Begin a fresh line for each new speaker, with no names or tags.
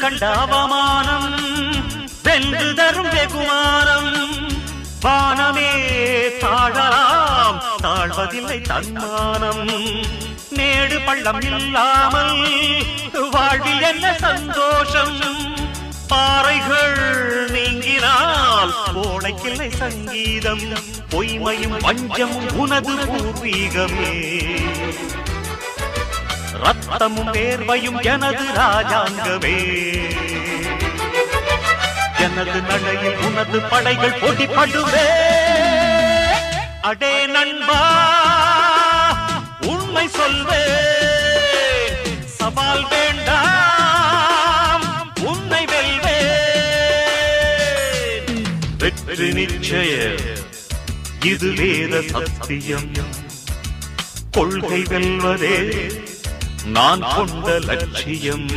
கண்ட அவமானம் வென்று தரும் வெகுமானம் வானமே தாழலாம் தாழ்வதில்லை தன்மானம் மேடு பள்ளம் இல்லாமல் வாழ்வில் என்ன சந்தோஷம் பாறைகள் நீங்கினால் கோடைக்கில்லை சங்கீதம் பொய்மையும் வஞ்சமும் உனது பூர்வீகமே ரத்தமும் வேர்வையும் எனது ராஜாங்கமே எனது நடையில் உனது படைகள் போட்டிப்படுவே அடே நண்பா உண்மை சொல்வே சவால் வேண்டாம் உன்னை வெல்வே வெற்றி நிச்சய இது வேத சத்தியம் கொள்கை வெல்வதே நான் கொண்ட லட்சியம்